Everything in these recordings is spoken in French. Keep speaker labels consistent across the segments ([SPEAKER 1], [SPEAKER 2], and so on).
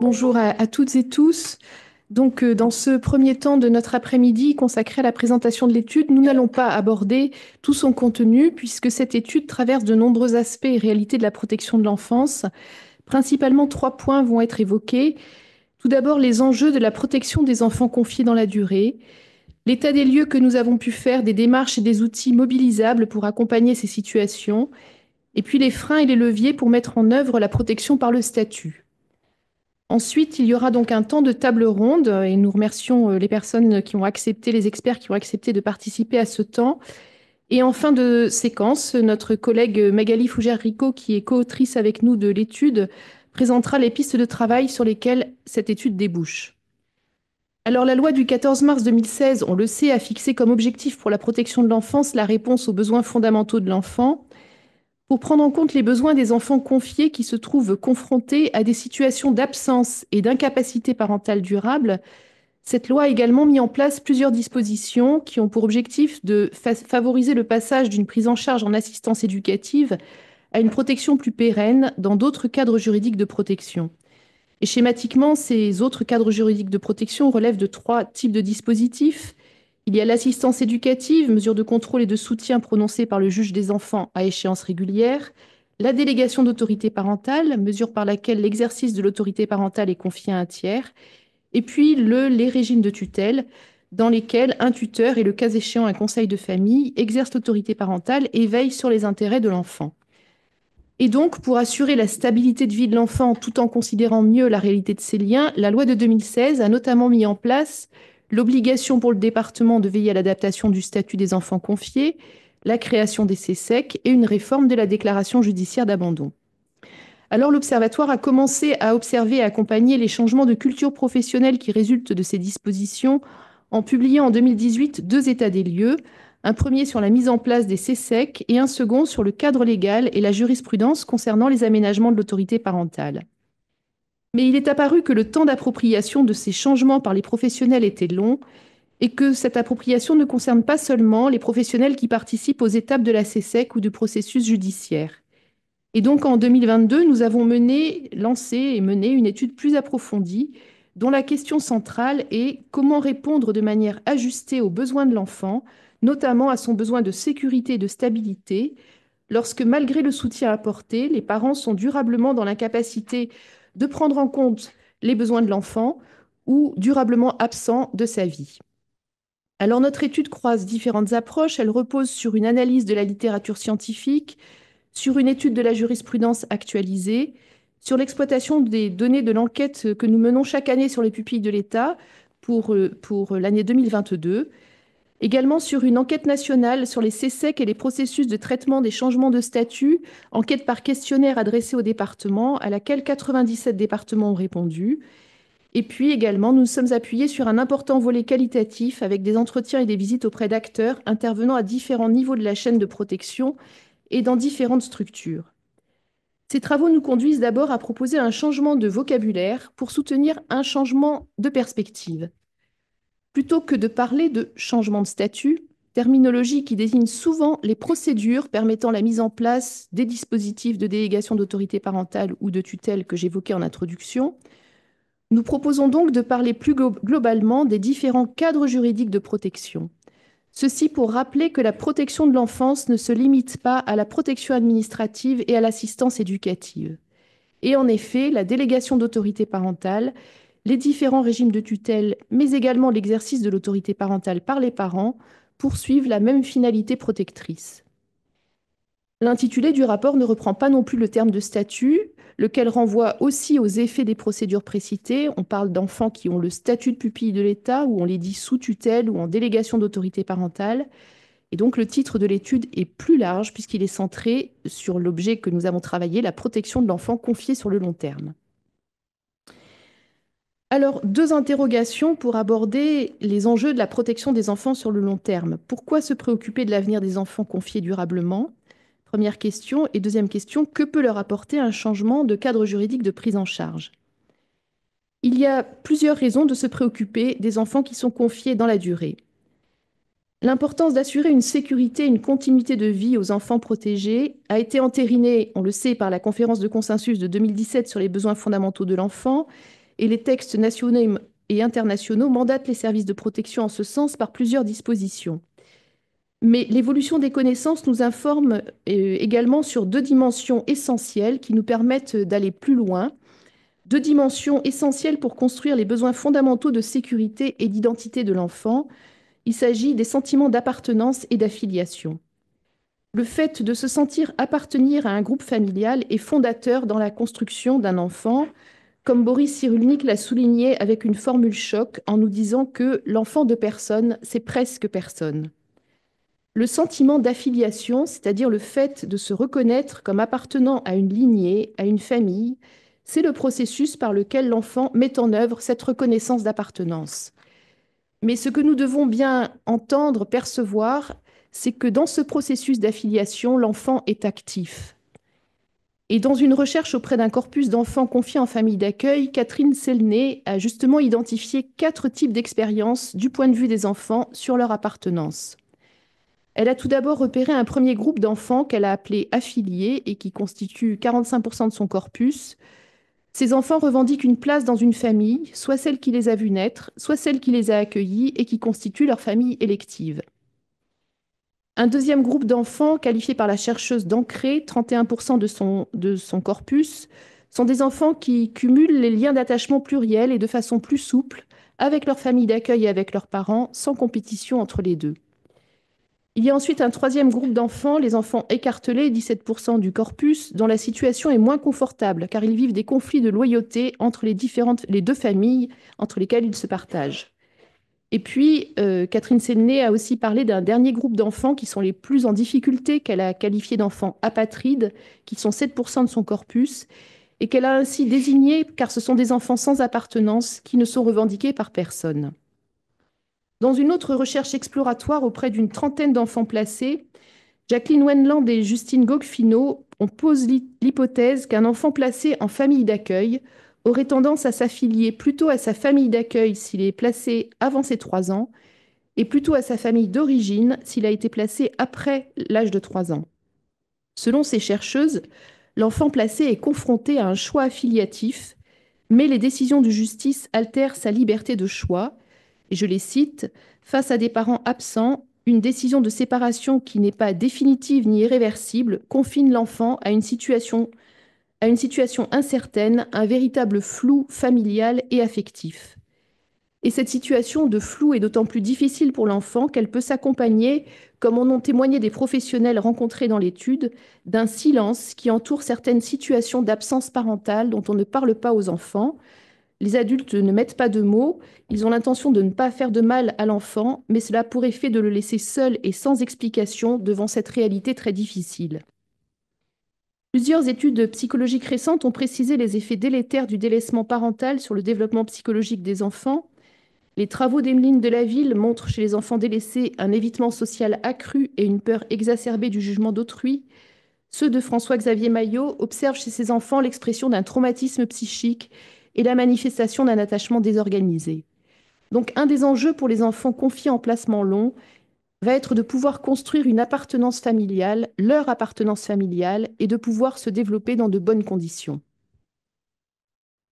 [SPEAKER 1] Bonjour à toutes et tous. Dans ce premier temps de notre après-midi consacré à la présentation de l'étude, nous n'allons pas aborder tout son contenu puisque cette étude traverse de nombreux aspects et réalités de la protection de l'enfance. Principalement, 3 points vont être évoqués. Tout d'abord, les enjeux de la protection des enfants confiés dans la durée, l'état des lieux que nous avons pu faire des démarches et des outils mobilisables pour accompagner ces situations, et puis les freins et les leviers pour mettre en œuvre la protection par le statut. Ensuite, il y aura donc un temps de table ronde et nous remercions les personnes qui ont accepté, les experts qui ont accepté de participer à ce temps. Et en fin de séquence, notre collègue Magali Fougère-Rico, qui est co-autrice avec nous de l'étude, présentera les pistes de travail sur lesquelles cette étude débouche. Alors, la loi du 14 mars 2016, on le sait, a fixé comme objectif pour la protection de l'enfance la réponse aux besoins fondamentaux de l'enfant, pour prendre en compte les besoins des enfants confiés qui se trouvent confrontés à des situations d'absence et d'incapacité parentale durable. Cette loi a également mis en place plusieurs dispositions qui ont pour objectif de favoriser le passage d'une prise en charge en assistance éducative à une protection plus pérenne dans d'autres cadres juridiques de protection. Et schématiquement, ces autres cadres juridiques de protection relèvent de 3 types de dispositifs. Il y a l'assistance éducative, mesure de contrôle et de soutien prononcée par le juge des enfants à échéance régulière, la délégation d'autorité parentale, mesure par laquelle l'exercice de l'autorité parentale est confié à un tiers, et puis les régimes de tutelle, dans lesquels un tuteur et le cas échéant un conseil de famille exercent l'autorité parentale et veillent sur les intérêts de l'enfant. Et donc, pour assurer la stabilité de vie de l'enfant tout en considérant mieux la réalité de ces liens, la loi de 2016 a notamment mis en place l'obligation pour le département de veiller à l'adaptation du statut des enfants confiés, la création des CESEC et une réforme de la déclaration judiciaire d'abandon. Alors l'Observatoire a commencé à observer et accompagner les changements de culture professionnelle qui résultent de ces dispositions en publiant en 2018 2 états des lieux, un premier sur la mise en place des CESEC et un second sur le cadre légal et la jurisprudence concernant les aménagements de l'autorité parentale. Mais il est apparu que le temps d'appropriation de ces changements par les professionnels était long et que cette appropriation ne concerne pas seulement les professionnels qui participent aux étapes de la CESEC ou du processus judiciaire. Et donc en 2022, nous avons lancé et mené une étude plus approfondie dont la question centrale est comment répondre de manière ajustée aux besoins de l'enfant, notamment à son besoin de sécurité et de stabilité, lorsque malgré le soutien apporté, les parents sont durablement dans l'incapacité de prendre en compte les besoins de l'enfant ou durablement absents de sa vie. Alors notre étude croise différentes approches, elle repose sur une analyse de la littérature scientifique, sur une étude de la jurisprudence actualisée, sur l'exploitation des données de l'enquête que nous menons chaque année sur les pupilles de l'État pour l'année 2022, également sur une enquête nationale sur les CESEC et les processus de traitement des changements de statut, enquête par questionnaire adressée aux départements, à laquelle 97 départements ont répondu. Et puis également, nous nous sommes appuyés sur un important volet qualitatif avec des entretiens et des visites auprès d'acteurs intervenant à différents niveaux de la chaîne de protection et dans différentes structures. Ces travaux nous conduisent d'abord à proposer un changement de vocabulaire pour soutenir un changement de perspective. Plutôt que de parler de changement de statut, terminologie qui désigne souvent les procédures permettant la mise en place des dispositifs de délégation d'autorité parentale ou de tutelle que j'évoquais en introduction, nous proposons donc de parler plus globalement des différents cadres juridiques de protection. Ceci pour rappeler que la protection de l'enfance ne se limite pas à la protection administrative et à l'assistance éducative. Et en effet, la délégation d'autorité parentale, les différents régimes de tutelle, mais également l'exercice de l'autorité parentale par les parents, poursuivent la même finalité protectrice. L'intitulé du rapport ne reprend pas non plus le terme de statut, lequel renvoie aussi aux effets des procédures précitées. On parle d'enfants qui ont le statut de pupille de l'État, ou on les dit sous tutelle ou en délégation d'autorité parentale. Et donc le titre de l'étude est plus large puisqu'il est centré sur l'objet que nous avons travaillé, la protection de l'enfant confié sur le long terme. Alors, 2 interrogations pour aborder les enjeux de la protection des enfants sur le long terme. Pourquoi se préoccuper de l'avenir des enfants confiés durablement? Première question. Et deuxième question, que peut leur apporter un changement de cadre juridique de prise en charge? Il y a plusieurs raisons de se préoccuper des enfants qui sont confiés dans la durée. L'importance d'assurer une sécurité, une continuité de vie aux enfants protégés a été entérinée, on le sait, par la conférence de consensus de 2017 sur les besoins fondamentaux de l'enfant, et les textes nationaux et internationaux mandatent les services de protection en ce sens par plusieurs dispositions. Mais l'évolution des connaissances nous informe également sur deux dimensions essentielles qui nous permettent d'aller plus loin, deux dimensions essentielles pour construire les besoins fondamentaux de sécurité et d'identité de l'enfant. Il s'agit des sentiments d'appartenance et d'affiliation. Le fait de se sentir appartenir à un groupe familial est fondateur dans la construction d'un enfant, comme Boris Cyrulnik l'a souligné avec une formule choc en nous disant que l'enfant de personne, c'est presque personne. Le sentiment d'affiliation, c'est-à-dire le fait de se reconnaître comme appartenant à une lignée, à une famille, c'est le processus par lequel l'enfant met en œuvre cette reconnaissance d'appartenance. Mais ce que nous devons bien entendre, percevoir, c'est que dans ce processus d'affiliation, l'enfant est actif. Et dans une recherche auprès d'un corpus d'enfants confiés en famille d'accueil, Catherine Selné a justement identifié 4 types d'expériences du point de vue des enfants sur leur appartenance. Elle a tout d'abord repéré un premier groupe d'enfants qu'elle a appelé affiliés et qui constitue 45% de son corpus. Ces enfants revendiquent une place dans une famille, soit celle qui les a vus naître, soit celle qui les a accueillis et qui constitue leur famille élective. Un deuxième groupe d'enfants, qualifié par la chercheuse d'Ancré, 31% de son corpus, sont des enfants qui cumulent les liens d'attachement pluriels et de façon plus souple avec leur famille d'accueil et avec leurs parents, sans compétition entre les deux. Il y a ensuite un troisième groupe d'enfants, les enfants écartelés, 17% du corpus, dont la situation est moins confortable, car ils vivent des conflits de loyauté entre les deux familles entre lesquelles ils se partagent. Et puis, Catherine Selné a aussi parlé d'un dernier groupe d'enfants qui sont les plus en difficulté, qu'elle a qualifié d'enfants apatrides, qui sont 7% de son corpus, et qu'elle a ainsi désigné car ce sont des enfants sans appartenance qui ne sont revendiqués par personne. Dans une autre recherche exploratoire auprès d'une trentaine d'enfants placés, Jacqueline Wendland et Justine Gogfino on pose l'hypothèse qu'un enfant placé en famille d'accueil aurait tendance à s'affilier plutôt à sa famille d'accueil s'il est placé avant ses 3 ans et plutôt à sa famille d'origine s'il a été placé après l'âge de 3 ans. Selon ces chercheuses, l'enfant placé est confronté à un choix affiliatif, mais les décisions de justice altèrent sa liberté de choix. Et je les cite, face à des parents absents, une décision de séparation qui n'est pas définitive ni irréversible confine l'enfant à une situation incertaine, un véritable flou familial et affectif. Et cette situation de flou est d'autant plus difficile pour l'enfant qu'elle peut s'accompagner, comme en ont témoigné des professionnels rencontrés dans l'étude, d'un silence qui entoure certaines situations d'absence parentale dont on ne parle pas aux enfants. Les adultes ne mettent pas de mots, ils ont l'intention de ne pas faire de mal à l'enfant, mais cela a pour effet de le laisser seul et sans explication devant cette réalité très difficile. Plusieurs études psychologiques récentes ont précisé les effets délétères du délaissement parental sur le développement psychologique des enfants. Les travaux d'Emeline Delaville montrent chez les enfants délaissés un évitement social accru et une peur exacerbée du jugement d'autrui. Ceux de François-Xavier Maillot observent chez ces enfants l'expression d'un traumatisme psychique et la manifestation d'un attachement désorganisé. Donc, un des enjeux pour les enfants confiés en placement long va être de pouvoir construire une appartenance familiale, leur appartenance familiale, et de pouvoir se développer dans de bonnes conditions.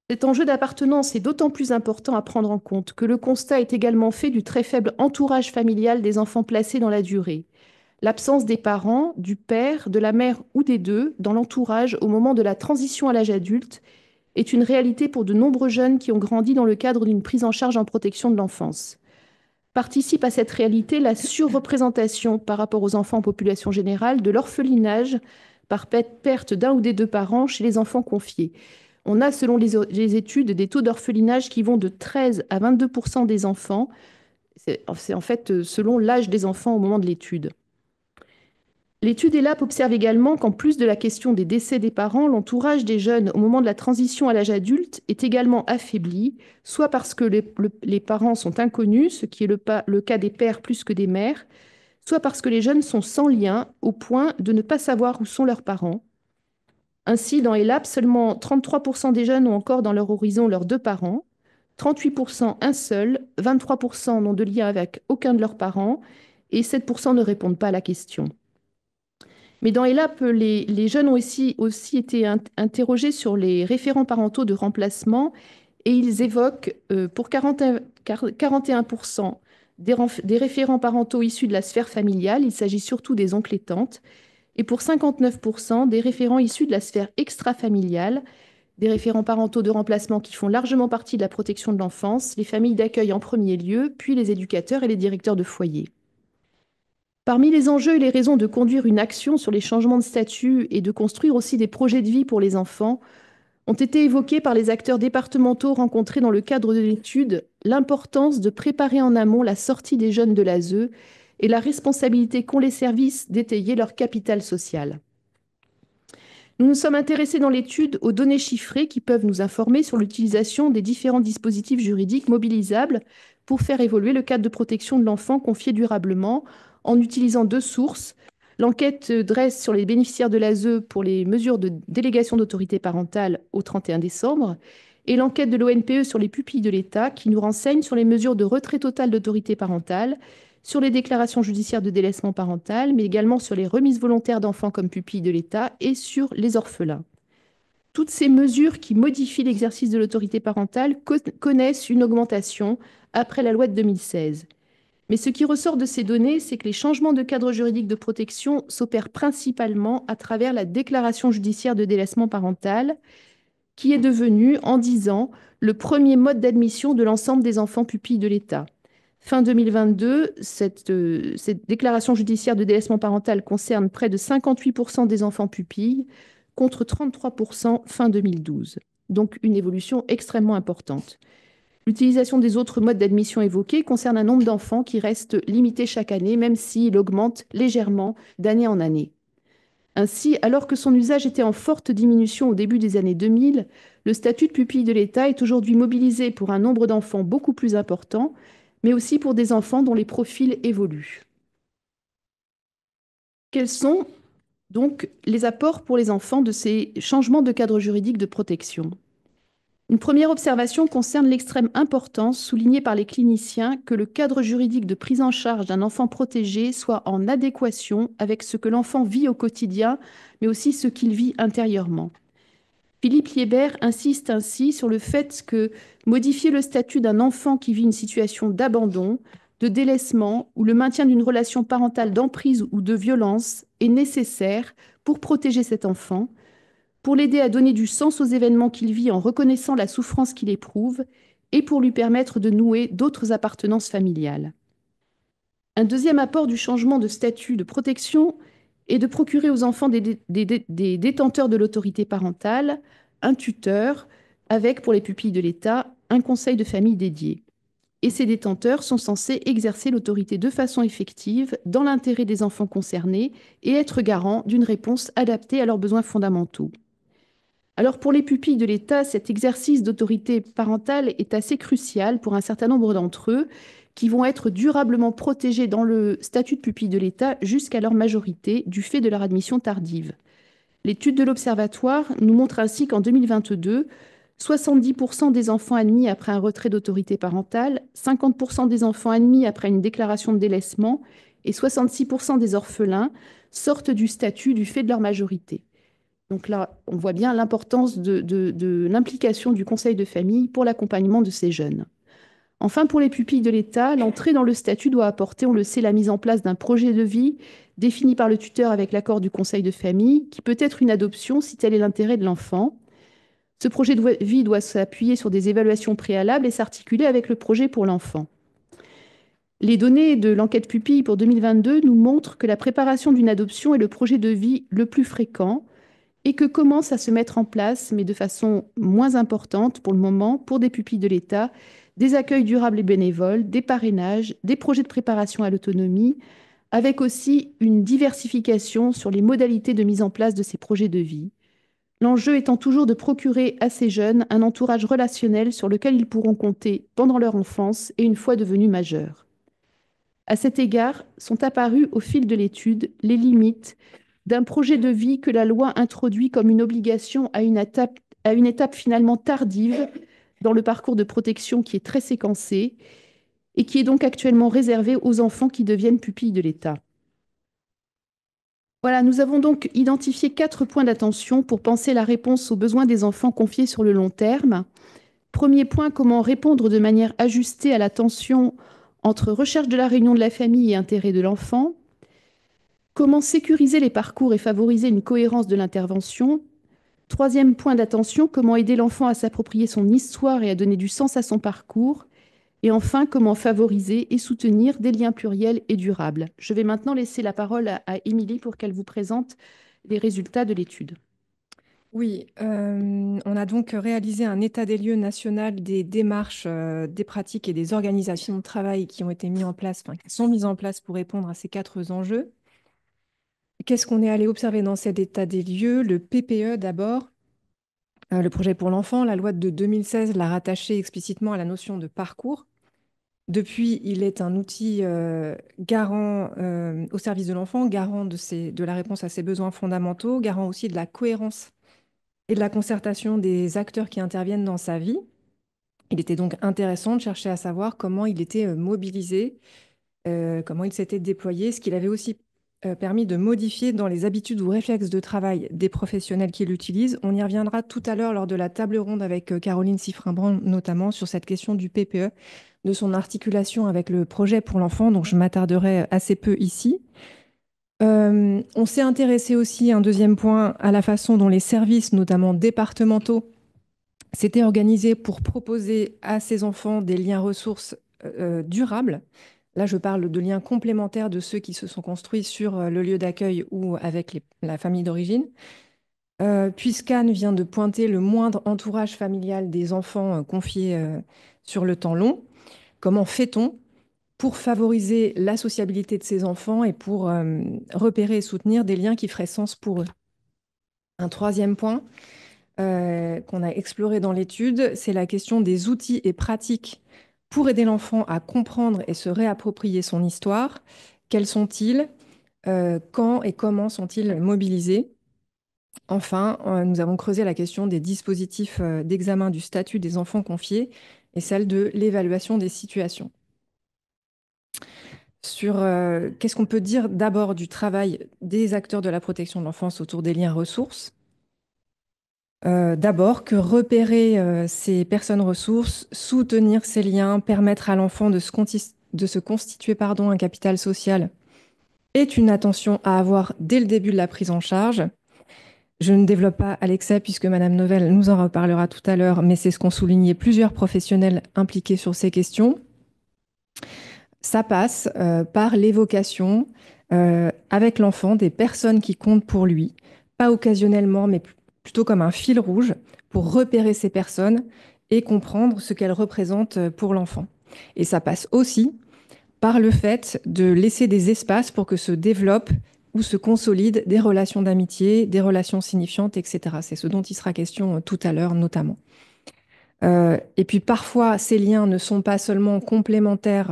[SPEAKER 1] Cet enjeu d'appartenance est d'autant plus important à prendre en compte que le constat est également fait du très faible entourage familial des enfants placés dans la durée. L'absence des parents, du père, de la mère ou des deux dans l'entourage au moment de la transition à l'âge adulte est une réalité pour de nombreux jeunes qui ont grandi dans le cadre d'une prise en charge en protection de l'enfance. Participe à cette réalité la surreprésentation par rapport aux enfants en population générale de l'orphelinage par perte d'un ou des deux parents chez les enfants confiés. On a, selon les études, des taux d'orphelinage qui vont de 13 à 22% des enfants. C'est en fait selon l'âge des enfants au moment de l'étude. L'étude ELAP observe également qu'en plus de la question des décès des parents, l'entourage des jeunes au moment de la transition à l'âge adulte est également affaibli, soit parce que les parents sont inconnus, ce qui est le cas des pères plus que des mères, soit parce que les jeunes sont sans lien au point de ne pas savoir où sont leurs parents. Ainsi, dans ELAP, seulement 33% des jeunes ont encore dans leur horizon leurs deux parents, 38% un seul, 23% n'ont de lien avec aucun de leurs parents, et 7% ne répondent pas à la question. Mais dans ELAP, les jeunes ont aussi été interrogés sur les référents parentaux de remplacement et ils évoquent pour 41% des référents parentaux issus de la sphère familiale, il s'agit surtout des oncles et tantes, et pour 59% des référents issus de la sphère extrafamiliale, des référents parentaux de remplacement qui font largement partie de la protection de l'enfance, les familles d'accueil en premier lieu, puis les éducateurs et les directeurs de foyer. Parmi les enjeux et les raisons de conduire une action sur les changements de statut et de construire aussi des projets de vie pour les enfants, ont été évoqués par les acteurs départementaux rencontrés dans le cadre de l'étude l'importance de préparer en amont la sortie des jeunes de l'ASE et la responsabilité qu'ont les services d'étayer leur capital social. Nous nous sommes intéressés dans l'étude aux données chiffrées qui peuvent nous informer sur l'utilisation des différents dispositifs juridiques mobilisables pour faire évoluer le cadre de protection de l'enfant confié durablement en utilisant deux sources. L'enquête dresse sur les bénéficiaires de l'ASE pour les mesures de délégation d'autorité parentale au 31 décembre et l'enquête de l'ONPE sur les pupilles de l'État qui nous renseigne sur les mesures de retrait total d'autorité parentale, sur les déclarations judiciaires de délaissement parental, mais également sur les remises volontaires d'enfants comme pupilles de l'État et sur les orphelins. Toutes ces mesures qui modifient l'exercice de l'autorité parentale connaissent une augmentation après la loi de 2016. Mais ce qui ressort de ces données, c'est que les changements de cadre juridique de protection s'opèrent principalement à travers la déclaration judiciaire de délaissement parental, qui est devenue, en 10 ans, le premier mode d'admission de l'ensemble des enfants pupilles de l'État. Fin 2022, cette déclaration judiciaire de délaissement parental concerne près de 58% des enfants pupilles, contre 33% fin 2012. Donc une évolution extrêmement importante. L'utilisation des autres modes d'admission évoqués concerne un nombre d'enfants qui reste limité chaque année, même s'il augmente légèrement d'année en année. Ainsi, alors que son usage était en forte diminution au début des années 2000, le statut de pupille de l'État est aujourd'hui mobilisé pour un nombre d'enfants beaucoup plus important, mais aussi pour des enfants dont les profils évoluent. Quels sont donc les apports pour les enfants de ces changements de cadre juridique de protection ? Une première observation concerne l'extrême importance soulignée par les cliniciens que le cadre juridique de prise en charge d'un enfant protégé soit en adéquation avec ce que l'enfant vit au quotidien, mais aussi ce qu'il vit intérieurement. Philippe Liébert insiste ainsi sur le fait que modifier le statut d'un enfant qui vit une situation d'abandon, de délaissement ou le maintien d'une relation parentale d'emprise ou de violence est nécessaire pour protéger cet enfant, pour l'aider à donner du sens aux événements qu'il vit en reconnaissant la souffrance qu'il éprouve et pour lui permettre de nouer d'autres appartenances familiales. Un deuxième apport du changement de statut de protection est de procurer aux enfants des détenteurs de l'autorité parentale un tuteur avec, pour les pupilles de l'État, un conseil de famille dédié. Et ces détenteurs sont censés exercer l'autorité de façon effective dans l'intérêt des enfants concernés et être garants d'une réponse adaptée à leurs besoins fondamentaux. Alors pour les pupilles de l'État, cet exercice d'autorité parentale est assez crucial pour un certain nombre d'entre eux qui vont être durablement protégés dans le statut de pupille de l'État jusqu'à leur majorité du fait de leur admission tardive. L'étude de l'Observatoire nous montre ainsi qu'en 2022, 70% des enfants admis après un retrait d'autorité parentale, 50% des enfants admis après une déclaration de délaissement et 66% des orphelins sortent du statut du fait de leur majorité. Donc là, on voit bien l'importance de l'implication du conseil de famille pour l'accompagnement de ces jeunes. Enfin, pour les pupilles de l'État, l'entrée dans le statut doit apporter, on le sait, la mise en place d'un projet de vie défini par le tuteur avec l'accord du conseil de famille, qui peut être une adoption si tel est l'intérêt de l'enfant. Ce projet de vie doit s'appuyer sur des évaluations préalables et s'articuler avec le projet pour l'enfant. Les données de l'enquête pupille pour 2022 nous montrent que la préparation d'une adoption est le projet de vie le plus fréquent, et que commence à se mettre en place, mais de façon moins importante pour le moment, pour des pupilles de l'État, des accueils durables et bénévoles, des parrainages, des projets de préparation à l'autonomie, avec aussi une diversification sur les modalités de mise en place de ces projets de vie. L'enjeu étant toujours de procurer à ces jeunes un entourage relationnel sur lequel ils pourront compter pendant leur enfance et une fois devenus majeurs. À cet égard, sont apparues au fil de l'étude les limites d'un projet de vie que la loi introduit comme une obligation à une étape finalement tardive dans le parcours de protection qui est très séquencé et qui est donc actuellement réservé aux enfants qui deviennent pupilles de l'État. Voilà, nous avons donc identifié 4 points d'attention pour penser la réponse aux besoins des enfants confiés sur le long terme. Premier point, comment répondre de manière ajustée à la tension entre recherche de la réunion de la famille et intérêt de l'enfant. Comment sécuriser les parcours et favoriser une cohérence de l'intervention. Troisième point d'attention, comment aider l'enfant à s'approprier son histoire et à donner du sens à son parcours. Et enfin, comment favoriser et soutenir des liens pluriels et durables. Je vais maintenant laisser la parole à Émilie pour qu'elle vous présente les résultats de l'étude.
[SPEAKER 2] Oui, on a donc réalisé un état des lieux national des démarches, des pratiques et des organisations de travail qui ont été mis en place, enfin, qui sont mises en place pour répondre à ces 4 enjeux. Qu'est-ce qu'on est allé observer dans cet état des lieux? Le PPE d'abord, le projet pour l'enfant, la loi de 2016 l'a rattaché explicitement à la notion de parcours. Depuis, il est un outil garant au service de l'enfant, garant de la réponse à ses besoins fondamentaux, garant aussi de la cohérence et de la concertation des acteurs qui interviennent dans sa vie. Il était donc intéressant de chercher à savoir comment il était mobilisé, comment il s'était déployé, ce qu'il avait aussi permis de modifier dans les habitudes ou réflexes de travail des professionnels qui l'utilisent. On y reviendra tout à l'heure lors de la table ronde avec Caroline Siffrin-Brand, notamment sur cette question du PPE, de son articulation avec le projet pour l'enfant, donc je m'attarderai assez peu ici. On s'est intéressé aussi, un deuxième point, à la façon dont les services, notamment départementaux, s'étaient organisés pour proposer à ces enfants des liens ressources durables. Là, je parle de liens complémentaires de ceux qui se sont construits sur le lieu d'accueil ou avec la famille d'origine. Puisqu'Anne vient de pointer le moindre entourage familial des enfants confiés sur le temps long, comment fait-on pour favoriser la sociabilité de ces enfants et pour repérer et soutenir des liens qui feraient sens pour eux? Un troisième point qu'on a exploré dans l'étude, c'est la question des outils et pratiques pour aider l'enfant à comprendre et se réapproprier son histoire. Quels sont-ils? Quand et comment sont-ils mobilisés? Enfin, nous avons creusé la question des dispositifs d'examen du statut des enfants confiés et celle de l'évaluation des situations. Sur qu'est-ce qu'on peut dire d'abord du travail des acteurs de la protection de l'enfance autour des liens ressources. D'abord, que repérer ces personnes ressources, soutenir ces liens, permettre à l'enfant de se constituer un capital social est une attention à avoir dès le début de la prise en charge. Je ne développe pas à l'excès puisque Madame Novelle nous en reparlera tout à l'heure, mais c'est ce qu'ont souligné plusieurs professionnels impliqués sur ces questions. Ça passe par l'évocation avec l'enfant des personnes qui comptent pour lui, pas occasionnellement, mais plutôt comme un fil rouge pour repérer ces personnes et comprendre ce qu'elles représentent pour l'enfant. Et ça passe aussi par le fait de laisser des espaces pour que se développent ou se consolident des relations d'amitié, des relations signifiantes, etc. C'est ce dont il sera question tout à l'heure notamment. Et puis parfois, ces liens ne sont pas seulement complémentaires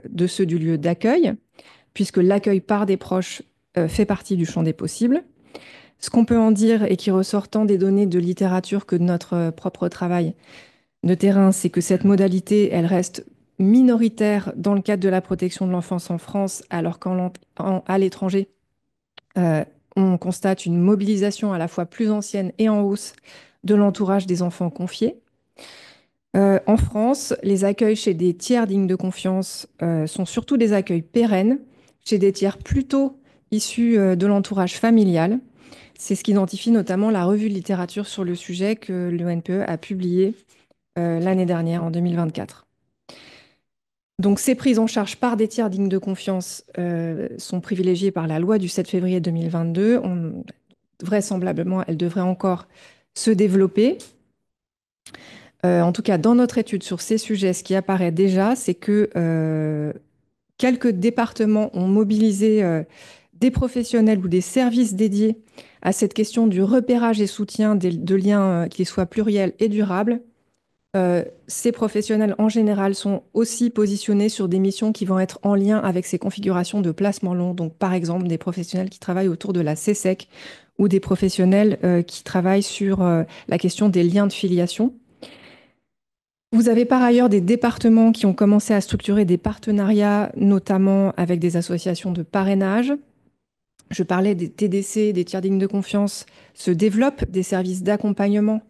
[SPEAKER 2] de ceux du lieu d'accueil, puisque l'accueil par des proches fait partie du champ des possibles. Ce qu'on peut en dire et qui ressort tant des données de littérature que de notre propre travail de terrain, c'est que cette modalité, elle reste minoritaire dans le cadre de la protection de l'enfance en France, alors qu'à l'étranger, on constate une mobilisation à la fois plus ancienne et en hausse de l'entourage des enfants confiés. En France, les accueils chez des tiers dignes de confiance sont surtout des accueils pérennes, chez des tiers plutôt issus de l'entourage familial. C'est ce qu'identifie notamment la revue de littérature sur le sujet que l'ONPE a publiée l'année dernière, en 2024. Donc, ces prises en charge par des tiers dignes de confiance sont privilégiées par la loi du 7 février 2022. Vraisemblablement, elles devraient encore se développer. En tout cas, dans notre étude sur ces sujets, ce qui apparaît déjà, c'est que quelques départements ont mobilisé des professionnels ou des services dédiés à cette question du repérage et soutien de liens qui soient pluriels et durables. Ces professionnels, en général, sont aussi positionnés sur des missions qui vont être en lien avec ces configurations de placement long. Donc, par exemple, des professionnels qui travaillent autour de la CESEC ou des professionnels qui travaillent sur la question des liens de filiation. Vous avez par ailleurs des départements qui ont commencé à structurer des partenariats, notamment avec des associations de parrainage. Je parlais des TDC, des tiers dignes de confiance, se développent des services d'accompagnement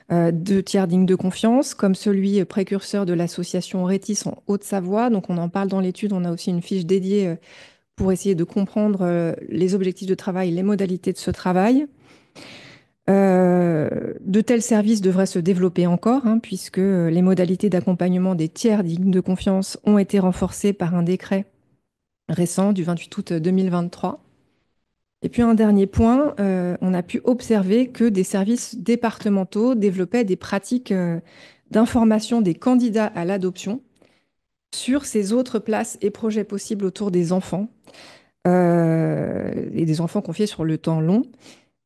[SPEAKER 2] de tiers dignes de confiance, comme celui précurseur de l'association Rétis en Haute-Savoie. Donc on en parle dans l'étude, on a aussi une fiche dédiée pour essayer de comprendre les objectifs de travail, les modalités de ce travail. De tels services devraient se développer encore, hein, puisque les modalités d'accompagnement des tiers dignes de confiance ont été renforcées par un décret récent du 28 août 2023. Et puis un dernier point, on a pu observer que des services départementaux développaient des pratiques d'information des candidats à l'adoption sur ces autres places et projets possibles autour des enfants et des enfants confiés sur le temps long.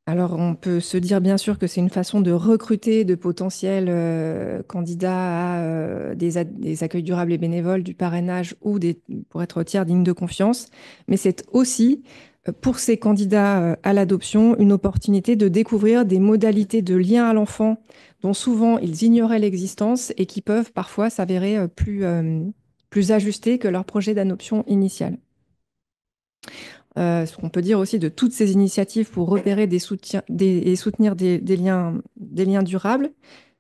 [SPEAKER 2] Alors, on peut se dire bien sûr que c'est une façon de recruter de potentiels candidats à des accueils durables et bénévoles, du parrainage ou pour être tiers dignes de confiance. Mais c'est aussi, pour ces candidats à l'adoption, une opportunité de découvrir des modalités de lien à l'enfant dont souvent ils ignoraient l'existence et qui peuvent parfois s'avérer plus ajustées que leur projet d'adoption initial. Ce qu'on peut dire aussi de toutes ces initiatives pour repérer et soutenir des liens durables,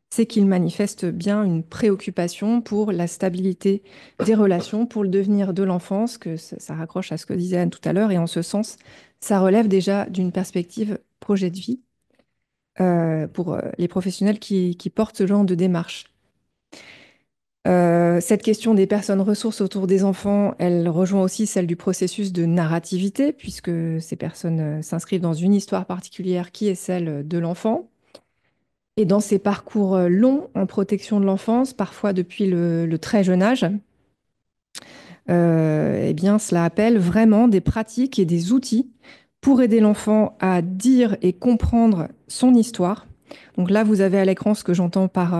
[SPEAKER 2] c'est qu'ils manifestent bien une préoccupation pour la stabilité des relations, pour le devenir de l'enfance, que ça raccroche à ce que disait Anne tout à l'heure, et en ce sens, ça relève déjà d'une perspective projet de vie pour les professionnels qui portent ce genre de démarche. Cette question des personnes ressources autour des enfants, elle rejoint aussi celle du processus de narrativité, puisque ces personnes s'inscrivent dans une histoire particulière qui est celle de l'enfant. Et dans ces parcours longs en protection de l'enfance, parfois depuis le très jeune âge, eh bien, cela appelle vraiment des pratiques et des outils pour aider l'enfant à dire et comprendre son histoire. Donc là, vous avez à l'écran ce que j'entends par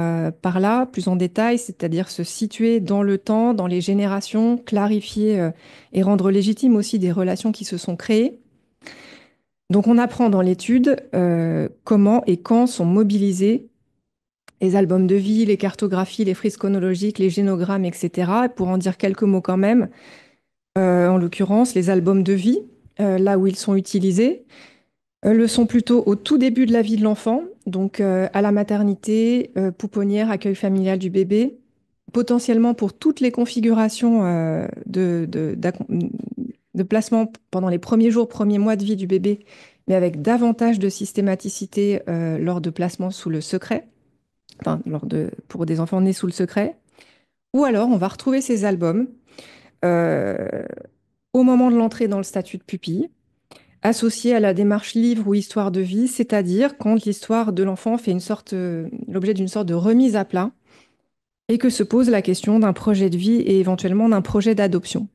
[SPEAKER 2] là, plus en détail, c'est-à-dire se situer dans le temps, dans les générations, clarifier et rendre légitime aussi des relations qui se sont créées. Donc on apprend dans l'étude comment et quand sont mobilisés les albums de vie, les cartographies, les frises chronologiques, les génogrammes, etc. Et pour en dire quelques mots quand même, en l'occurrence, les albums de vie, là où ils sont utilisés, le sont plutôt au tout début de la vie de l'enfant, donc à la maternité, pouponnière, accueil familial du bébé, potentiellement pour toutes les configurations de placement pendant les premiers jours, premiers mois de vie du bébé, mais avec davantage de systématicité lors de placements sous le secret, enfin, pour des enfants nés sous le secret. Ou alors, on va retrouver ces albums euh, au moment de l'entrée dans le statut de pupille, associé à la démarche livre ou histoire de vie, c'est-à-dire quand l'histoire de l'enfant fait l'objet d'une sorte de remise à plat et que se pose la question d'un projet de vie et éventuellement d'un projet d'adoption.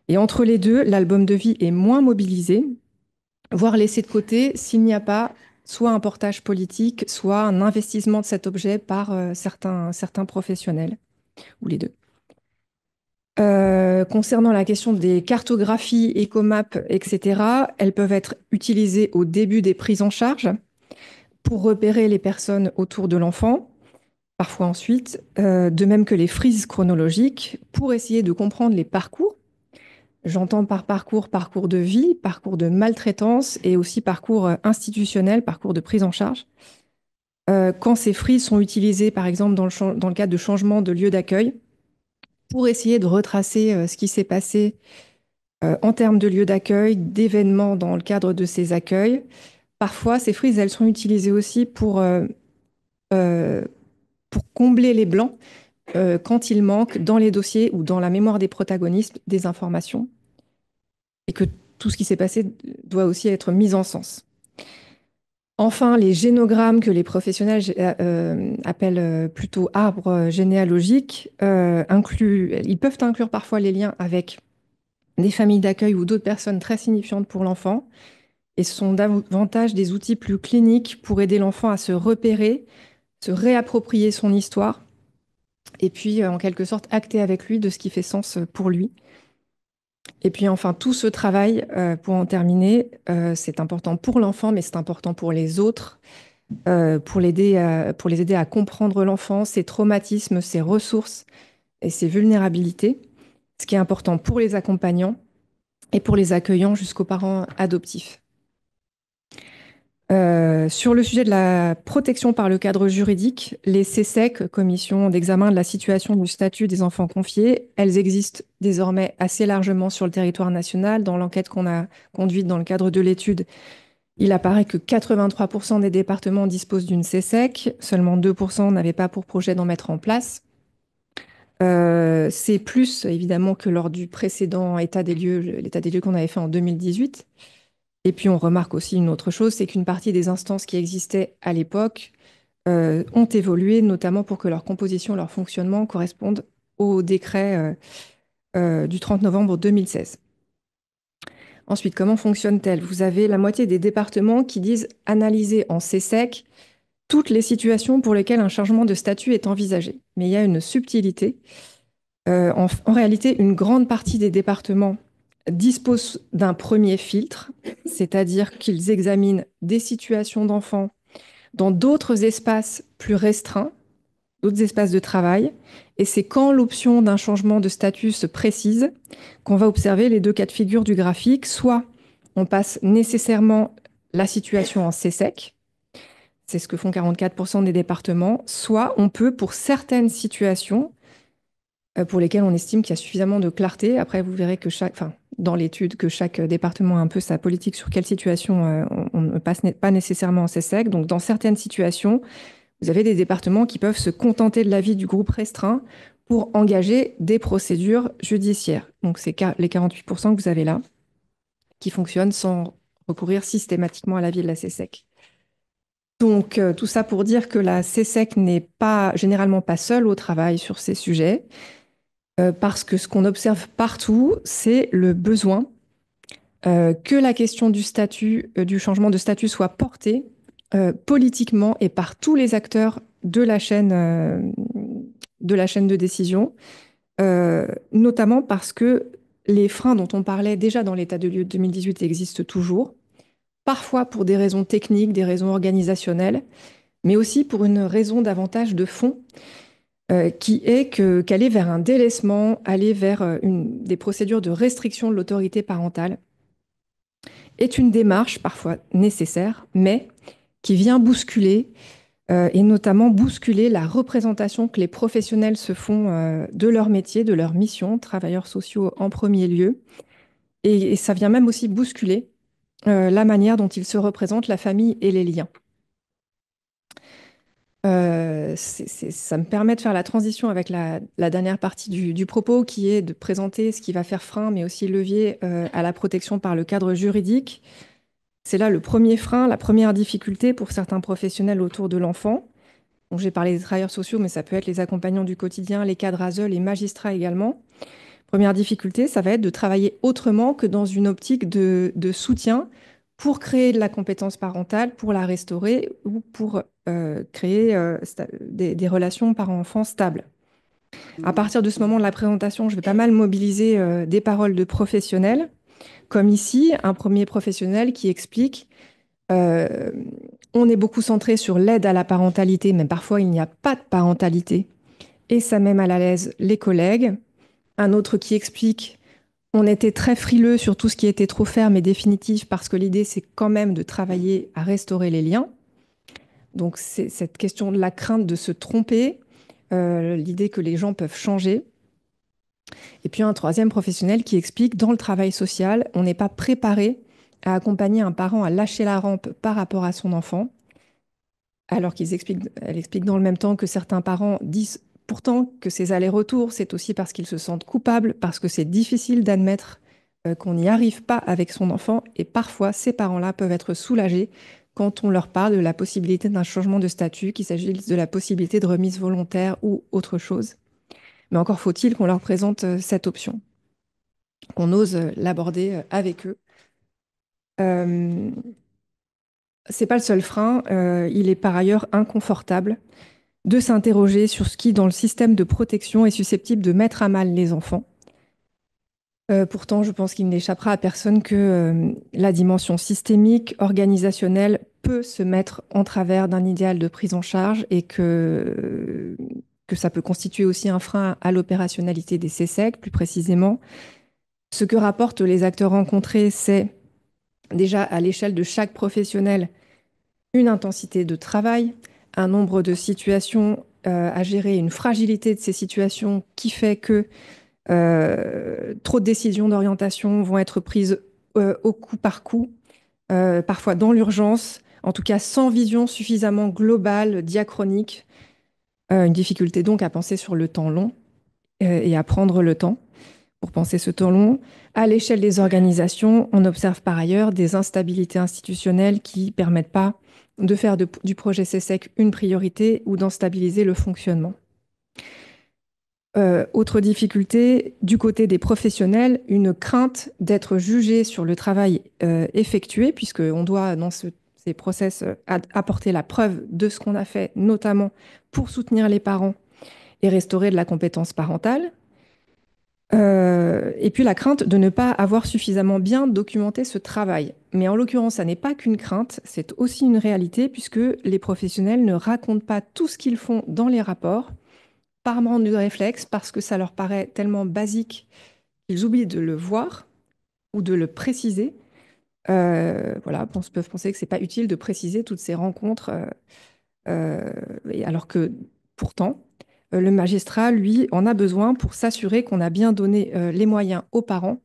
[SPEAKER 2] Et entre les deux, l'album de vie est moins mobilisé, voire laissé de côté s'il n'y a pas soit un portage politique, soit un investissement de cet objet par certains professionnels, ou les deux. Concernant la question des cartographies, écomaps, etc., elles peuvent être utilisées au début des prises en charge pour repérer les personnes autour de l'enfant, parfois ensuite, de même que les frises chronologiques, pour essayer de comprendre les parcours. J'entends par parcours, parcours de vie, parcours de maltraitance et aussi parcours institutionnel, parcours de prise en charge. Quand ces frises sont utilisées, par exemple, dans le cadre de changement de lieu d'accueil, pour essayer de retracer ce qui s'est passé en termes de lieu d'accueil, d'événements dans le cadre de ces accueils. Parfois, ces frises, elles sont utilisées aussi pour combler les blancs quand il manque dans les dossiers ou dans la mémoire des protagonistes des informations et que tout ce qui s'est passé doit aussi être mis en sens. Enfin, les génogrammes que les professionnels appellent plutôt arbres généalogiques ils peuvent inclure parfois les liens avec des familles d'accueil ou d'autres personnes très signifiantes pour l'enfant. Et ce sont davantage des outils plus cliniques pour aider l'enfant à se repérer, se réapproprier son histoire, et puis en quelque sorte acter avec lui de ce qui fait sens pour lui. Et puis enfin, tout ce travail, pour en terminer, c'est important pour l'enfant, mais c'est important pour les autres. pour les aider à comprendre l'enfant, ses traumatismes, ses ressources et ses vulnérabilités, ce qui est important pour les accompagnants et pour les accueillants jusqu'aux parents adoptifs. Sur le sujet de la protection par le cadre juridique, les CSEC, Commission d'examen de la situation du statut des enfants confiés, elles existent désormais assez largement sur le territoire national. Dans l'enquête qu'on a conduite dans le cadre de l'étude, il apparaît que 83% des départements disposent d'une CSEC, seulement 2% n'avaient pas pour projet d'en mettre en place. C'est plus évidemment que lors du précédent état des lieux, l'état des lieux qu'on avait fait en 2018. Et puis on remarque aussi une autre chose, c'est qu'une partie des instances qui existaient à l'époque ont évolué, notamment pour que leur composition, leur fonctionnement correspondent au décret du 30 novembre 2016. Ensuite, comment fonctionne-t-elle? Vous avez la moitié des départements qui disent analyser en CSEC toutes les situations pour lesquelles un changement de statut est envisagé. Mais il y a une subtilité. En réalité, une grande partie des départements disposent d'un premier filtre, c'est-à-dire qu'ils examinent des situations d'enfants dans d'autres espaces plus restreints, d'autres espaces de travail. Et c'est quand l'option d'un changement de statut se précise qu'on va observer les deux cas de figure du graphique. Soit on passe nécessairement la situation en CSEC, c'est ce que font 44% des départements, soit on peut, pour certaines situations, pour lesquelles on estime qu'il y a suffisamment de clarté. Après, vous verrez que dans l'étude, que chaque département a un peu sa politique sur quelle situation on ne passe pas nécessairement en CSEC. Donc, dans certaines situations, vous avez des départements qui peuvent se contenter de l'avis du groupe restreint pour engager des procédures judiciaires. Donc, c'est les 48% que vous avez là, qui fonctionnent sans recourir systématiquement à l'avis de la CSEC. Donc, tout ça pour dire que la CSEC n'est généralement pas seule au travail sur ces sujets. Parce que ce qu'on observe partout, c'est le besoin que la question du statut, du changement de statut soit portée politiquement et par tous les acteurs de la chaîne de décision, notamment parce que les freins dont on parlait déjà dans l'état de lieu de 2018 existent toujours, parfois pour des raisons techniques, des raisons organisationnelles, mais aussi pour une raison davantage de fond, qui est qu'aller vers un délaissement, aller vers des procédures de restriction de l'autorité parentale est une démarche parfois nécessaire, mais qui vient bousculer, et notamment bousculer la représentation que les professionnels se font de leur métier, de leur mission, travailleurs sociaux en premier lieu. Et ça vient même aussi bousculer la manière dont ils se représentent la famille et les liens. Ça me permet de faire la transition avec la dernière partie du propos, qui est de présenter ce qui va faire frein, mais aussi levier à la protection par le cadre juridique. C'est là le premier frein, la première difficulté pour certains professionnels autour de l'enfant. J'ai parlé des travailleurs sociaux, mais ça peut être les accompagnants du quotidien, les cadres ASE, les magistrats également. Première difficulté, ça va être de travailler autrement que dans une optique de soutien pour créer de la compétence parentale, pour la restaurer ou pour créer des relations parents-enfants stables. À partir de ce moment de la présentation, je vais pas mal mobiliser des paroles de professionnels, comme ici, un premier professionnel qui explique on est beaucoup centré sur l'aide à la parentalité, mais parfois il n'y a pas de parentalité, et ça met mal à l'aise les collègues. Un autre qui explique on était très frileux sur tout ce qui était trop ferme et définitif parce que l'idée, c'est quand même de travailler à restaurer les liens. Donc, c'est cette question de la crainte de se tromper, l'idée que les gens peuvent changer. Et puis, un troisième professionnel qui explique, dans le travail social, on n'est pas préparé à accompagner un parent à lâcher la rampe par rapport à son enfant, alors elle explique dans le même temps que certains parents disent pourtant que ces allers-retours, c'est aussi parce qu'ils se sentent coupables, parce que c'est difficile d'admettre qu'on n'y arrive pas avec son enfant. Et parfois, ces parents-là peuvent être soulagés quand on leur parle de la possibilité d'un changement de statut, qu'il s'agisse de la possibilité de remise volontaire ou autre chose. Mais encore faut-il qu'on leur présente cette option, qu'on ose l'aborder avec eux. C'est pas le seul frein, il est par ailleurs inconfortable de s'interroger sur ce qui, dans le système de protection, est susceptible de mettre à mal les enfants. Pourtant, je pense qu'il n'échappera à personne que la dimension systémique, organisationnelle, peut se mettre en travers d'un idéal de prise en charge et que ça peut constituer aussi un frein à l'opérationnalité des CSEC, plus précisément. Ce que rapportent les acteurs rencontrés, c'est déjà à l'échelle de chaque professionnel une intensité de travail, un nombre de situations à gérer, une fragilité de ces situations qui fait que trop de décisions d'orientation vont être prises au coup par coup, parfois dans l'urgence, en tout cas sans vision suffisamment globale, diachronique. Une difficulté donc à penser sur le temps long et à prendre le temps pour penser ce temps long. À l'échelle des organisations, on observe par ailleurs des instabilités institutionnelles qui ne permettent pas de faire du projet CSEC une priorité ou d'en stabiliser le fonctionnement. Autre difficulté, du côté des professionnels, une crainte d'être jugé sur le travail effectué, puisqu'on doit, dans ces process, apporter la preuve de ce qu'on a fait, notamment pour soutenir les parents et restaurer de la compétence parentale. Et puis la crainte de ne pas avoir suffisamment bien documenté ce travail. Mais en l'occurrence, ça n'est pas qu'une crainte, c'est aussi une réalité, puisque les professionnels ne racontent pas tout ce qu'ils font dans les rapports par manque de réflexe, parce que ça leur paraît tellement basique qu'ils oublient de le voir ou de le préciser. Voilà, peuvent penser que c'est pas utile de préciser toutes ces rencontres, alors que pourtant, le magistrat, lui, en a besoin pour s'assurer qu'on a bien donné les moyens aux parents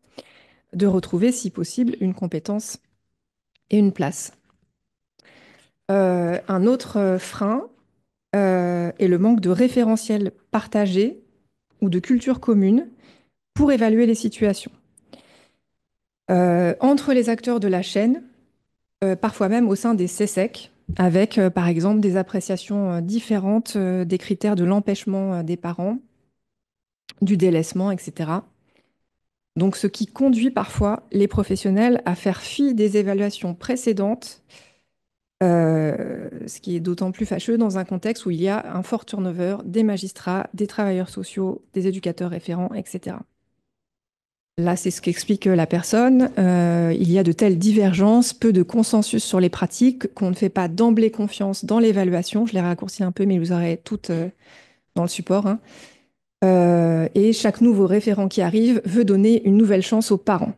[SPEAKER 2] de retrouver, si possible, une compétence et une place. Un autre frein est le manque de référentiels partagés ou de culture commune pour évaluer les situations. Entre les acteurs de la chaîne, parfois même au sein des CSEC, avec par exemple des appréciations différentes des critères de l'empêchement des parents, du délaissement, etc. Donc ce qui conduit parfois les professionnels à faire fi des évaluations précédentes, ce qui est d'autant plus fâcheux dans un contexte où il y a un fort turnover des magistrats, des travailleurs sociaux, des éducateurs référents, etc. Là, c'est ce qu'explique la personne. Il y a de telles divergences, peu de consensus sur les pratiques, qu'on ne fait pas d'emblée confiance dans l'évaluation. Je l'ai raccourci un peu, mais vous aurez toutes dans le support, hein. Et chaque nouveau référent qui arrive veut donner une nouvelle chance aux parents.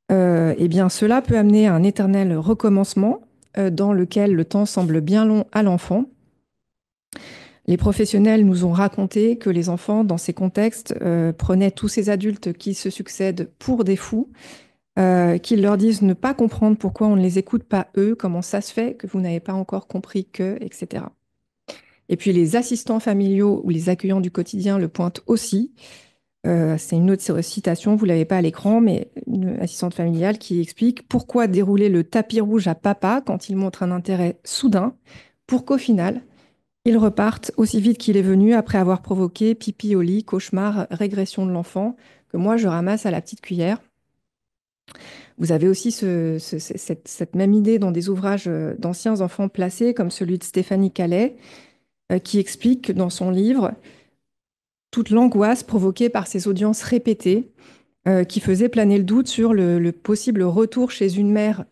[SPEAKER 2] Eh bien, cela peut amener à un éternel recommencement dans lequel le temps semble bien long à l'enfant. Les professionnels nous ont raconté que les enfants, dans ces contextes, prenaient tous ces adultes qui se succèdent pour des fous, qu'ils leur disent ne pas comprendre pourquoi on ne les écoute pas eux, comment ça se fait que vous n'avez pas encore compris que, etc. Et puis les assistants familiaux ou les accueillants du quotidien le pointent aussi. C'est une autre citation, vous ne l'avez pas à l'écran, mais une assistante familiale qui explique pourquoi dérouler le tapis rouge à papa quand il montre un intérêt soudain, pour qu'au final, il reparte aussi vite qu'il est venu après avoir provoqué pipi au lit, cauchemar, régression de l'enfant, que moi je ramasse à la petite cuillère. Vous avez aussi cette même idée dans des ouvrages d'anciens enfants placés, comme celui de Stéphanie Calais, qui explique dans son livre toute l'angoisse provoquée par ces audiences répétées, qui faisaient planer le doute sur le possible retour chez une mère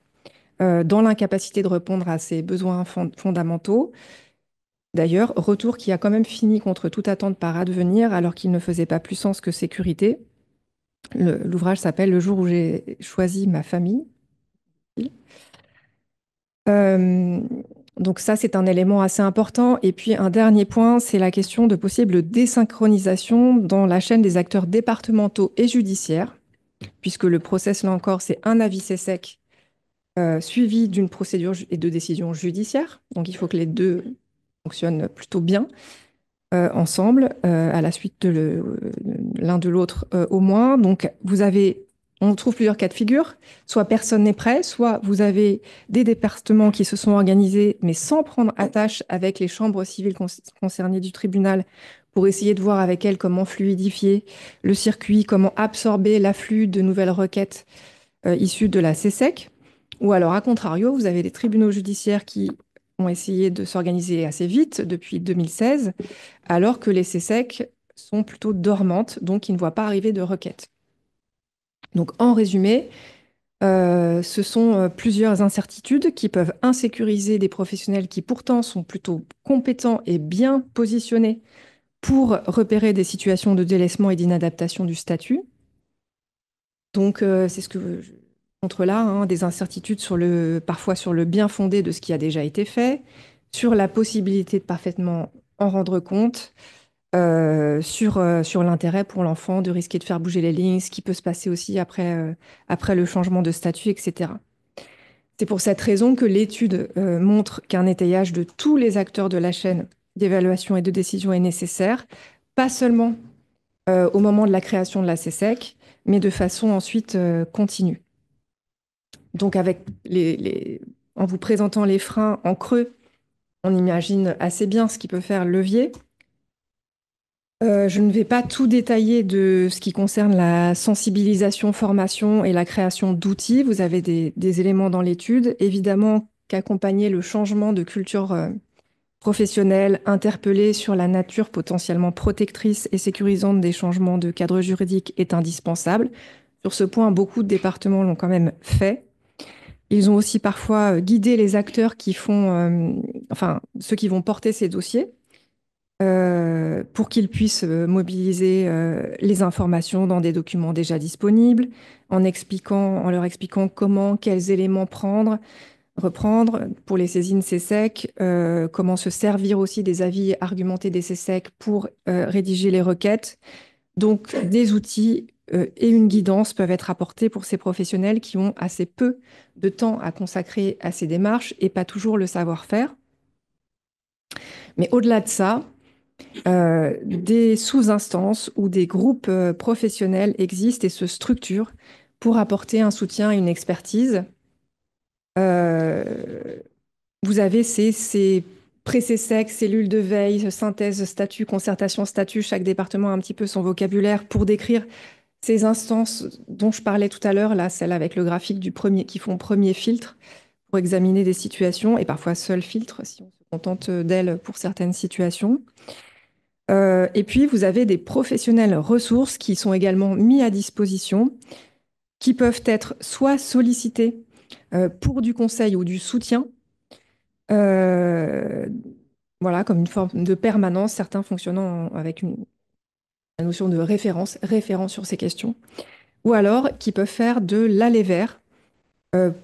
[SPEAKER 2] dans l'incapacité de répondre à ses besoins fondamentaux. D'ailleurs, retour qui a quand même fini contre toute attente par advenir, alors qu'il ne faisait pas plus sens que sécurité. L'ouvrage s'appelle Le jour où j'ai choisi ma famille. Euh, donc ça, c'est un élément assez important. Et puis un dernier point, c'est la question de possible désynchronisation dans la chaîne des acteurs départementaux et judiciaires, puisque le process, là encore, c'est un avis CSEC suivi d'une procédure et de décision judiciaire. Donc il faut que les deux fonctionnent plutôt bien ensemble, à la suite de l'un de l'autre au moins. Donc on trouve plusieurs cas de figure. Soit personne n'est prêt, soit vous avez des départements qui se sont organisés, mais sans prendre attache avec les chambres civiles concernées du tribunal pour essayer de voir avec elles comment fluidifier le circuit, comment absorber l'afflux de nouvelles requêtes issues de la CSEC. Ou alors, à contrario, vous avez des tribunaux judiciaires qui ont essayé de s'organiser assez vite depuis 2016, alors que les CSEC sont plutôt dormantes, donc ils ne voient pas arriver de requêtes. Donc, en résumé, ce sont plusieurs incertitudes qui peuvent insécuriser des professionnels qui pourtant sont plutôt compétents et bien positionnés pour repérer des situations de délaissement et d'inadaptation du statut. Donc, c'est ce que je montre là, hein, des incertitudes parfois sur le bien fondé de ce qui a déjà été fait, sur la possibilité de parfaitement en rendre compte, sur l'intérêt pour l'enfant de risquer de faire bouger les lignes, ce qui peut se passer aussi après le changement de statut, etc. C'est pour cette raison que l'étude montre qu'un étayage de tous les acteurs de la chaîne d'évaluation et de décision est nécessaire, pas seulement au moment de la création de la CSEC, mais de façon ensuite continue. Donc, en vous présentant les freins en creux, on imagine assez bien ce qui peut faire levier. Je ne vais pas tout détailler de ce qui concerne la sensibilisation, formation et la création d'outils. Vous avez des éléments dans l'étude. Évidemment qu'accompagner le changement de culture professionnelle, interpeller sur la nature potentiellement protectrice et sécurisante des changements de cadre juridique est indispensable. Sur ce point, beaucoup de départements l'ont quand même fait. Ils ont aussi parfois guidé les acteurs ceux qui vont porter ces dossiers pour qu'ils puissent mobiliser les informations dans des documents déjà disponibles, en leur expliquant comment, quels éléments reprendre pour les saisines CSEC, comment se servir aussi des avis argumentés des CSEC pour rédiger les requêtes. Donc, des outils et une guidance peuvent être apportés pour ces professionnels qui ont assez peu de temps à consacrer à ces démarches et pas toujours le savoir-faire. Mais au-delà de ça, des sous-instances ou des groupes professionnels existent et se structurent pour apporter un soutien et une expertise. Vous avez ces pré-CSEC, cellules de veille, synthèse, statut, concertation, statut. Chaque département a un petit peu son vocabulaire pour décrire ces instances dont je parlais tout à l'heure, là, celle avec le graphique qui font premier filtre pour examiner des situations et parfois seul filtre si on se contente d'elles pour certaines situations. Et puis, vous avez des professionnels ressources qui sont également mis à disposition, qui peuvent être soit sollicités pour du conseil ou du soutien, euh, voilà, comme une forme de permanence, certains fonctionnant avec la notion de référent sur ces questions, ou alors qui peuvent faire de l'aller vers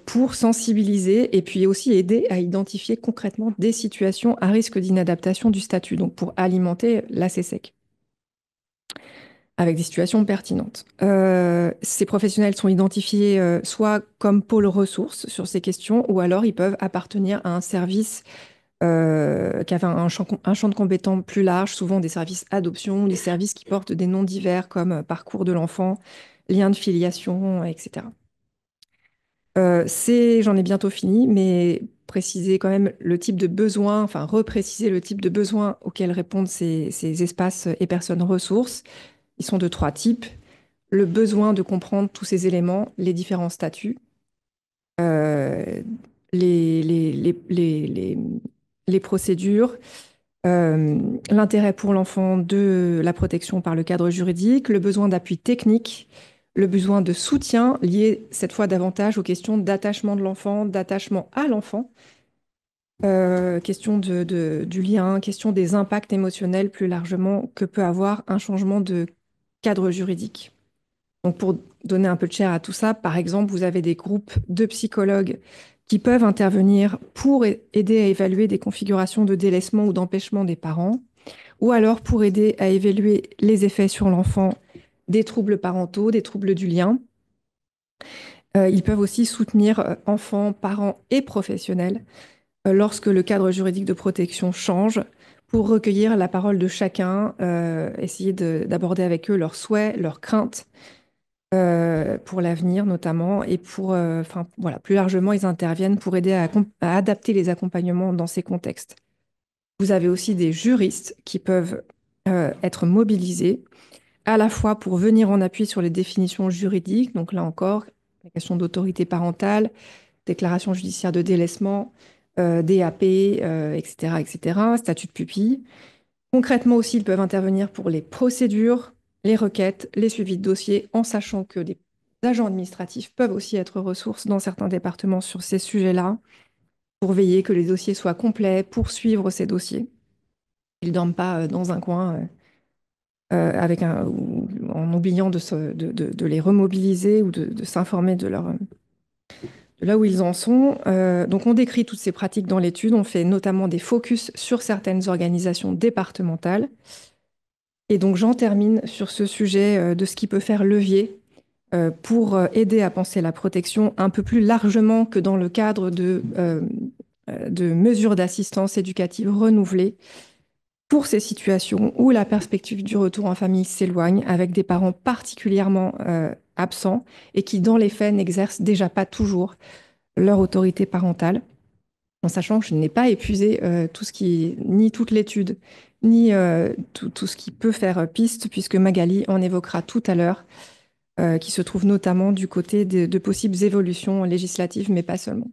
[SPEAKER 2] pour sensibiliser et puis aussi aider à identifier concrètement des situations à risque d'inadaptation du statut, donc pour alimenter la CSEC avec des situations pertinentes. Ces professionnels sont identifiés soit comme pôle ressources sur ces questions, ou alors ils peuvent appartenir à un service qui a un champ de compétences plus large, souvent des services adoption, des services qui portent des noms divers comme parcours de l'enfant, lien de filiation, etc. J'en ai bientôt fini, mais préciser quand même le type de besoin, enfin repréciser le type de besoin auquel répondent ces espaces et personnes ressources. Ils sont de 3 types. Le besoin de comprendre tous ces éléments, les différents statuts, euh, les, les, les, les, les- les procédures, l'intérêt pour l'enfant de la protection par le cadre juridique, le besoin d'appui technique, le besoin de soutien lié cette fois davantage aux questions d'attachement de l'enfant, d'attachement à l'enfant, question du lien, question des impacts émotionnels plus largement que peut avoir un changement de cadre juridique. Donc pour donner un peu de chair à tout ça, par exemple, vous avez des groupes de psychologues qui peuvent intervenir pour aider à évaluer des configurations de délaissement ou d'empêchement des parents, ou alors pour aider à évaluer les effets sur l'enfant des troubles parentaux, des troubles du lien. Ils peuvent aussi soutenir enfants, parents et professionnels lorsque le cadre juridique de protection change pour recueillir la parole de chacun, essayer d'aborder avec eux leurs souhaits, leurs craintes pour l'avenir notamment, et voilà, plus largement, ils interviennent pour aider à adapter les accompagnements dans ces contextes. Vous avez aussi des juristes qui peuvent être mobilisés à la fois pour venir en appui sur les définitions juridiques, donc là encore, la question d'autorité parentale, déclaration judiciaire de délaissement, DAP, etc., etc., statut de pupille. Concrètement aussi, ils peuvent intervenir pour les procédures, les requêtes, les suivis de dossiers, en sachant que des agents administratifs peuvent aussi être ressources dans certains départements sur ces sujets-là, pour veiller que les dossiers soient complets, pour suivre ces dossiers. Ils ne dorment pas dans un coin en oubliant de les remobiliser ou de s'informer de là où ils en sont. Donc on décrit toutes ces pratiques dans l'étude, on fait notamment des focus sur certaines organisations départementales. Et donc j'en termine sur ce sujet de ce qui peut faire levier pour aider à penser la protection un peu plus largement que dans le cadre de mesures d'assistance éducative renouvelées pour ces situations où la perspective du retour en famille s'éloigne avec des parents particulièrement absents et qui, dans les faits, n'exercent déjà pas toujours leur autorité parentale, en sachant que je n'ai pas épuisé ni toute l'étude, ni tout ce qui peut faire piste, puisque Magali en évoquera tout à l'heure, qui se trouve notamment du côté de possibles évolutions législatives, mais pas seulement.